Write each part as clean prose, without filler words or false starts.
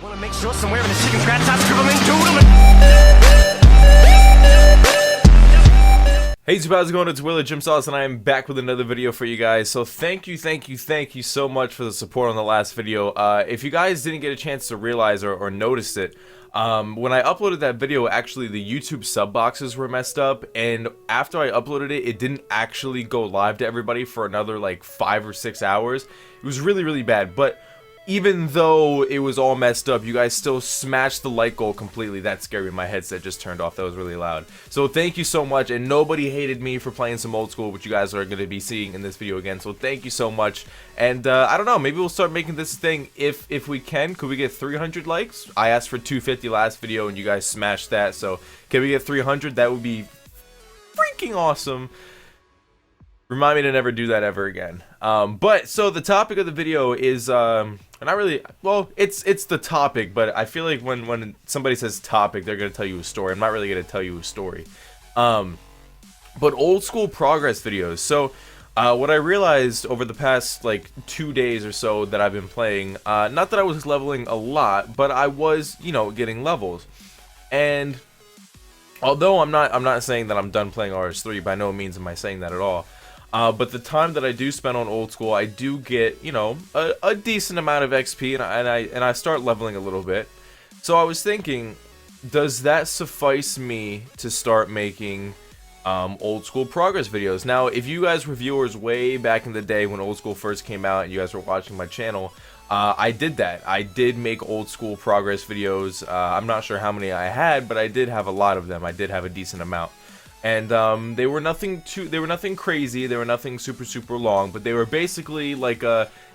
Wanna make sure somewhere in the chicken scratch I scribble and doodle. Hey YouTube, how's it going? It's Will at JimSauce and I am back with another video for you guys. So thank you so much for the support on the last video. If you guys didn't get a chance to realize or notice it, when I uploaded that video, actually the YouTube sub boxes were messed up, and after I uploaded it, it didn't actually go live to everybody for another like 5 or 6 hours. It was really bad, but even though it was all messed up, you guys still smashed the like goal completely. That's scary. My headset just turned off. That was really loud. So thank you so much, and nobody hated me for playing some old school, which you guys are going to be seeing in this video again. So thank you so much, and I don't know, maybe we'll start making this thing if we can. Could we get 300 likes? I asked for 250 last video, and you guys smashed that. So can we get 300? That would be freaking awesome. Remind me to never do that ever again. But so the topic of the video is not really, well, it's the topic, but I feel like when somebody says topic, they're gonna tell you a story. I'm not really gonna tell you a story. But old school progress videos. So what I realized over the past like 2 days or so that I've been playing, not that I was leveling a lot, but I was, you know, getting levels. And although I'm not saying that I'm done playing RS3, by no means am I saying that at all. But the time that I do spend on old school, I do get, you know, a decent amount of XP, and I start leveling a little bit. So I was thinking, does that suffice me to start making old school progress videos? Now, if you guys were viewers way back in the day when old school first came out, and you guys were watching my channel, I did that. I did make old school progress videos. I'm not sure how many I had, but I did have a lot of them. I did have a decent amount. And they were nothing crazy, they were nothing super long, but they were basically like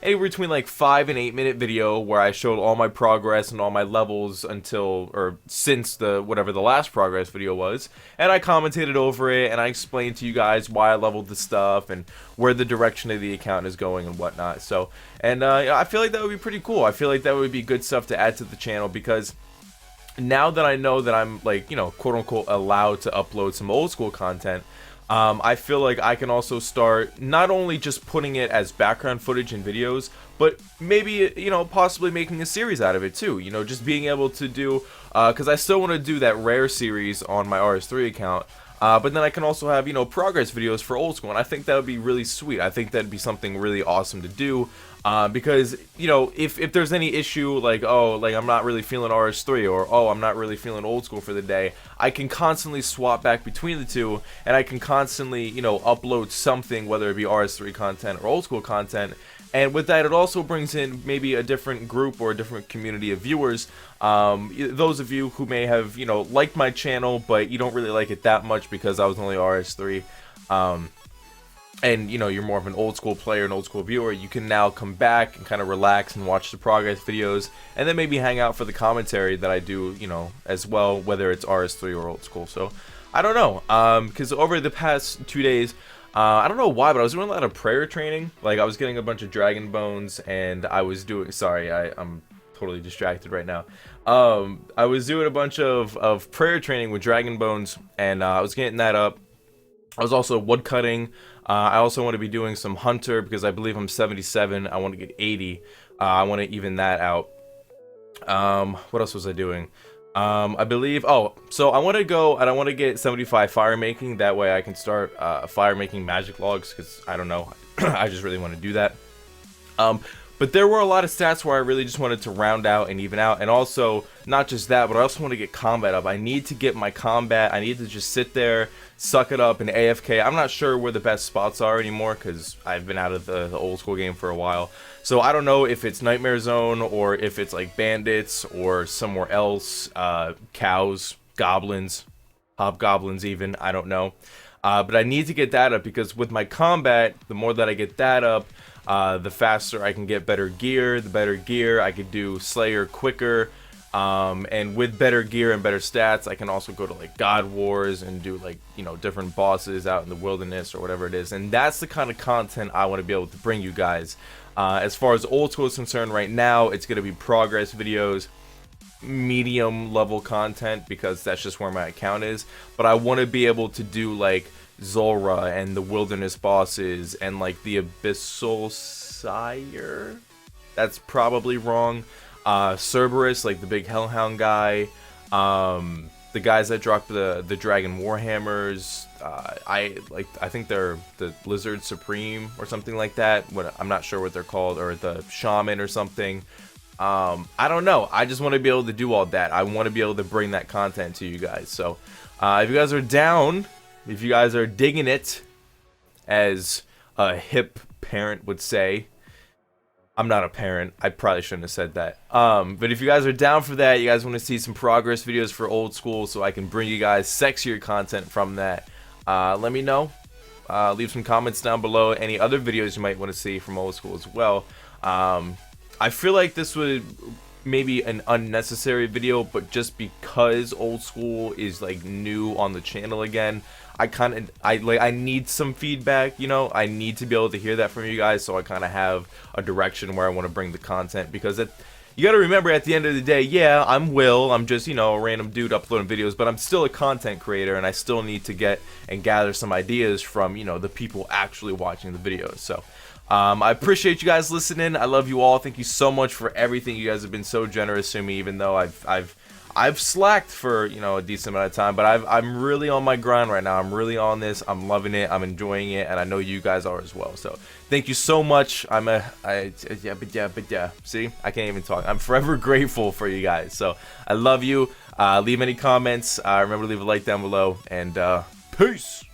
anywhere between like 5 and 8 minute video where I showed all my progress and all my levels until, or since whatever the last progress video was, and I commentated over it, and I explained to you guys why I leveled the stuff and where the direction of the account is going and whatnot. So, and I feel like that would be pretty cool. I feel like that would be good stuff to add to the channel, because now that I know that I'm, like, you know, quote-unquote allowed to upload some old school content, I feel like I can also start not only just putting it as background footage in videos, but maybe, you know, possibly making a series out of it too. You know, just being able to do, because I still want to do that rare series on my RS3 account. But then I can also have, you know, progress videos for old school, and I think that would be really sweet. I think that'd be something really awesome to do, because, you know, if there's any issue, like, oh, like, I'm not really feeling RS3, or, oh, I'm not really feeling old school for the day, I can constantly swap back between the two, and I can constantly, you know, upload something, whether it be RS3 content or old school content. And with that, it also brings in maybe a different group or a different community of viewers. Those of you who may have, you know, liked my channel, but you don't really like it that much because I was only RS3. And, you know, you're more of an old school player, an old school viewer, you can now come back and kind of relax and watch the progress videos, and then maybe hang out for the commentary that I do, you know, as well, whether it's RS3 or old school. So, I don't know, because over the past 2 days, I don't know why, but I was doing a lot of prayer training. Like, I was getting a bunch of dragon bones, and I was doing, sorry, I'm totally distracted right now. I was doing a bunch of prayer training with dragon bones, and I was getting that up. I was also woodcutting. I also want to be doing some hunter, because I believe I'm 77. I want to get 80. I want to even that out. What else was I doing? I believe, oh, so I want to go and I want to get 75 fire making. That way I can start fire making magic logs, because I don't know, I just really want to do that. But there were a lot of stats where I really just wanted to round out and even out, and also not just that, but I also want to get combat up. I need to get my combat. I need to just sit there, suck it up, and AFK. I'm not sure where the best spots are anymore, because I've been out of the old school game for a while. So I don't know if it's Nightmare Zone, or if it's like bandits, or somewhere else, cows, goblins, hobgoblins even, I don't know. But I need to get that up, because with my combat, the more that I get that up, the faster I can get better gear. The better gear, I could do Slayer quicker. And with better gear and better stats, I can also go to like God Wars and do, like, you know, different bosses out in the wilderness or whatever it is. And that's the kind of content I want to be able to bring you guys. As far as old school is concerned right now, it's going to be progress videos, medium level content, because that's just where my account is. But I want to be able to do like Zora and the wilderness bosses and like the Abyssal Sire. That's probably wrong. Cerberus, like the big Hellhound guy, the guys that dropped the Dragon Warhammers. I think they're the Lizard Supreme or something like that. I'm not sure what they're called, or the Shaman or something. I don't know. I just want to be able to do all that. I want to be able to bring that content to you guys. So if you guys are down, if you guys are digging it, as a hip parent would say. I'm not a parent. I probably shouldn't have said that. But if you guys are down for that, you guys want to see some progress videos for Old School so I can bring you guys sexier content from that, let me know. Leave some comments down below. Any other videos you might want to see from Old School as well. I feel like this would maybe an unnecessary video, but just because Old School is like new on the channel again, I need some feedback, you know. I need to be able to hear that from you guys, so I kind of have a direction where I want to bring the content, because you got to remember, at the end of the day, yeah, I'm Will, I'm just, you know, a random dude uploading videos, but I'm still a content creator, and I still need to get and gather some ideas from, you know, the people actually watching the videos. So I appreciate you guys listening. I love you all. Thank you so much for everything. You guys have been so generous to me, even though I've slacked for, you know, a decent amount of time, but I'm really on my grind right now. I'm really on this. I'm loving it. I'm enjoying it, and I know you guys are as well. So thank you so much. See, I can't even talk. I'm forever grateful for you guys. So I love you. Leave any comments. Remember to leave a like down below, and peace.